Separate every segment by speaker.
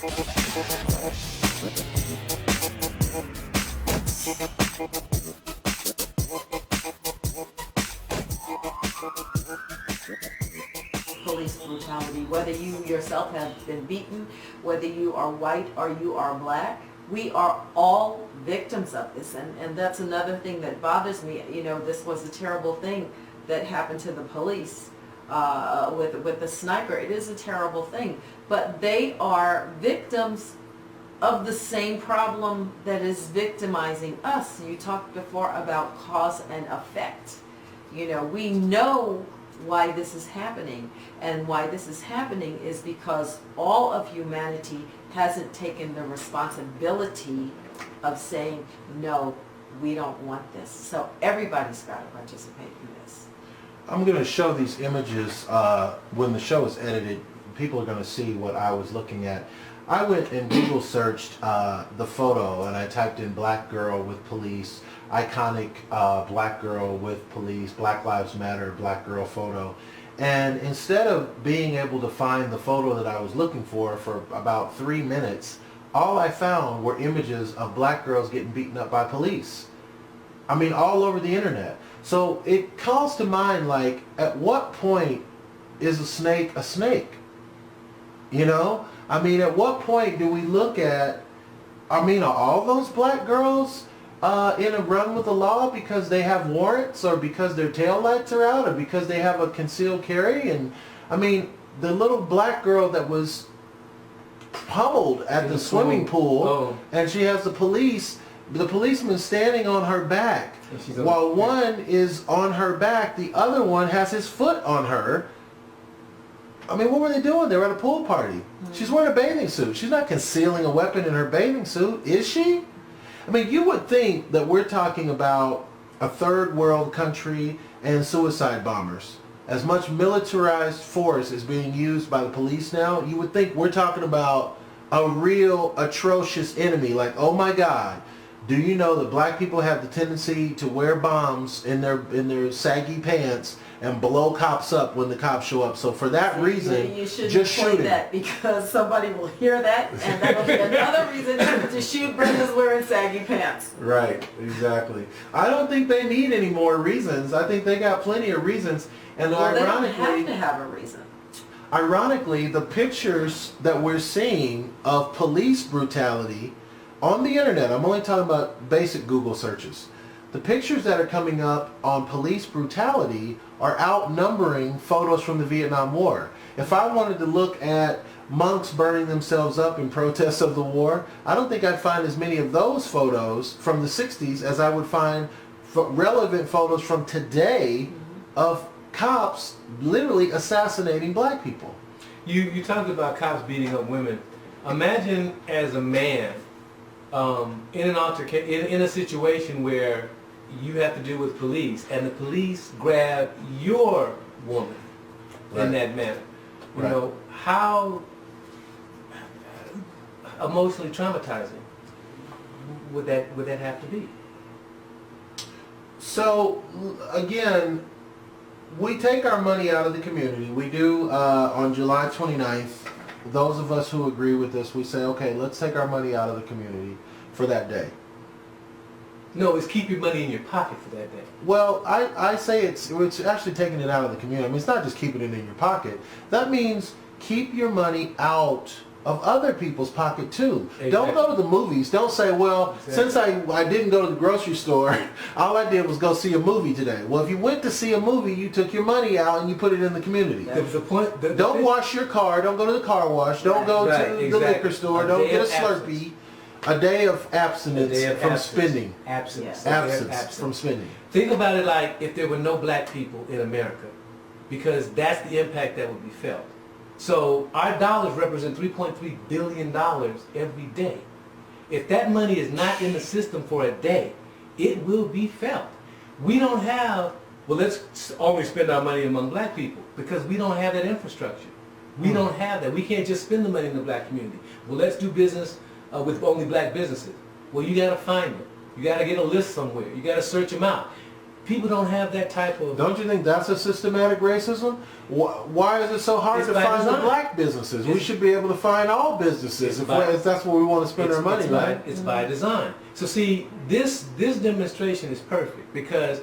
Speaker 1: Police brutality, whether you yourself have been beaten, whether you are white or you are black, we are all victims of this. And that's another thing that bothers me. You know, this was a terrible thing that happened to the police with the sniper. It is a terrible thing, but they are victims of the same problem that is victimizing us. You talked before about cause and effect. You know, we know why this is happening, and why this is happening is because all of humanity hasn't taken the responsibility of saying, no, we don't want this. So everybody's got to participate in this.
Speaker 2: I'm going to show these images when the show is edited. People are going to see what I was looking at. I went and Google searched the photo, and I typed in black girl with police, iconic black girl with police, Black Lives Matter black girl photo. And instead of being able to find the photo that I was looking for about 3 minutes, all I found were images of black girls getting beaten up by police. I mean, all over the internet. So it calls to mind, like, at what point is a snake a snake? You know? I mean, at what point do we look at, I mean, are all those black girls in a run with the law because they have warrants, or because their tail lights are out, or because they have a concealed carry? And I mean, the little black girl that was pummeled at the swimming pool, and she has the policeman standing on her back, while one is on her back, the other one has his foot on her. I mean, what were they doing? They were at a pool party. She's wearing a bathing suit. She's not concealing a weapon in her bathing suit, is she? I mean, you would think that we're talking about a third world country and suicide bombers. As much militarized force is being used by the police now, you would think we're talking about a real atrocious enemy. Like, oh my God, do you know that black people have the tendency to wear bombs in their saggy pants and blow cops up when the cops show up? So for that reason,
Speaker 1: you shouldn't
Speaker 2: just shoot
Speaker 1: that, because somebody will hear that, and that'll be another reason to shoot Brenda's wearing saggy pants.
Speaker 2: Right, exactly. I don't think they need any more reasons. I think they got plenty of reasons. And
Speaker 1: well,
Speaker 2: ironically,
Speaker 1: they don't have to have a reason.
Speaker 2: Ironically, the pictures that we're seeing of police brutality on the internet, I'm only talking about basic Google searches. The pictures that are coming up on police brutality are outnumbering photos from the Vietnam War. If I wanted to look at monks burning themselves up in protests of the war, I don't think I'd find as many of those photos from the 60s as I would find relevant photos from today of cops literally assassinating black people.
Speaker 3: You talked about cops beating up women. Imagine as a man in an altercation, in a situation where you have to deal with police, and the police grab your woman in that manner. You know, how emotionally traumatizing would that have to be?
Speaker 2: So again, we take our money out of the community. We do on July 29th. Those of us who agree with this, we say, okay, let's take our money out of the community for that day.
Speaker 3: No, it's keep your money in your pocket for that day.
Speaker 2: Well, I say it's actually taking it out of the community. I mean, it's not just keeping it in your pocket. That means keep your money out of other people's pocket too. Exactly. Don't go to the movies. Don't say, well, since I didn't go to the grocery store, all I did was go see a movie today. Well, if you went to see a movie, you took your money out and you put it in the community.
Speaker 3: The point.
Speaker 2: Don't wash your car. Don't go to the car wash. Don't go to the liquor store. Don't get a Slurpee. A day of abstinence from spending.
Speaker 3: Absence
Speaker 2: from spending.
Speaker 3: Think about it like if there were no black people in America, because that's the impact that would be felt. So our dollars represent $3.3 billion every day. If that money is not in the system for a day, it will be felt. We don't have, well, let's always spend our money among black people, because we don't have that infrastructure. We don't have that. We can't just spend the money in the black community. Well, let's do business with only black businesses. Well, you got to find them. You got to get a list somewhere. You got to search them out. People don't have that type of...
Speaker 2: Don't you think that's a systematic racism? Why is it so hard
Speaker 3: It's
Speaker 2: to
Speaker 3: by
Speaker 2: find the
Speaker 3: design.
Speaker 2: black businesses? We
Speaker 3: It's-
Speaker 2: should be able to find all businesses if that's where we want to spend our money, right?
Speaker 3: It's by design. So see, this demonstration is perfect because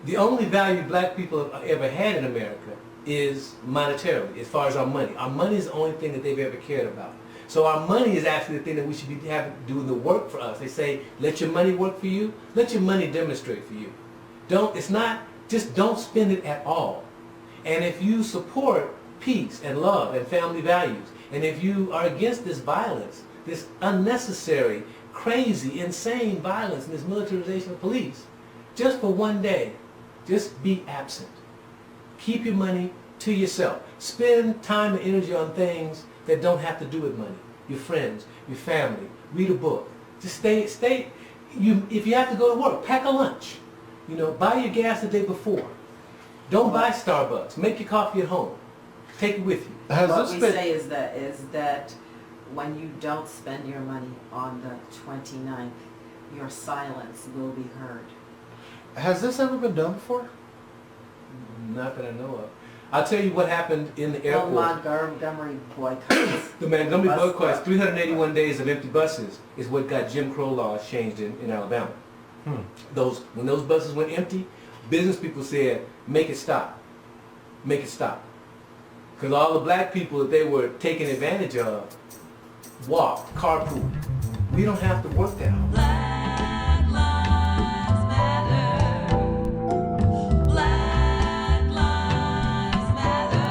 Speaker 3: the only value black people have ever had in America is monetarily, as far as our money. Our money is the only thing that they've ever cared about. So our money is actually the thing that we should be having doing the work for us. They say, let your money work for you. Let your money demonstrate for you. Just don't spend it at all. And if you support peace and love and family values, and if you are against this violence, this unnecessary, crazy, insane violence and this militarization of police, just for one day, just be absent. Keep your money to yourself. Spend time and energy on things that don't have to do with money. Your friends, your family, read a book. Just stay, if you have to go to work, pack a lunch. Buy your gas the day before. Don't buy Starbucks. Make your coffee at home. Take it with you.
Speaker 1: What we say is that when you don't spend your money on the 29th, your silence will be heard.
Speaker 2: Has this ever been done before?
Speaker 3: Not that I know of. I'll tell you what happened in the
Speaker 1: Well,
Speaker 3: airport.
Speaker 1: Montgomery boycotts.
Speaker 3: The Montgomery
Speaker 1: Bus
Speaker 3: boycotts,
Speaker 1: stop.
Speaker 3: 381 days of empty buses is what got Jim Crow laws changed in Alabama. When those buses went empty, business people said, make it stop. Make it stop. Because all the black people that they were taking advantage of walked, carpooled. We don't have to work that hard.
Speaker 4: Black lives matter. Black lives matter.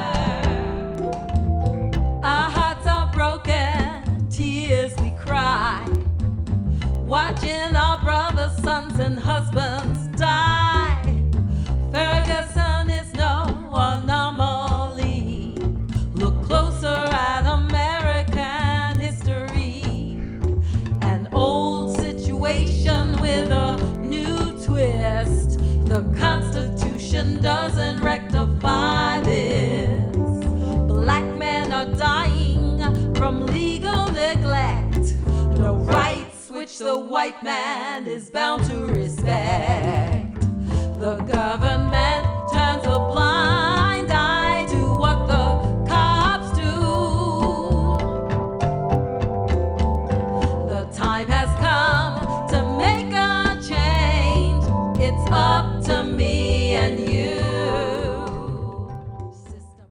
Speaker 4: Our hearts are broken, tears we cry, watching our brothers, sons, and husbands die. Ferguson is no anomaly. Look closer at American history. An old situation with a new twist. The Constitution doesn't rectify this. Black men are dying from legal neglect. No rights which the white man is bound to respect.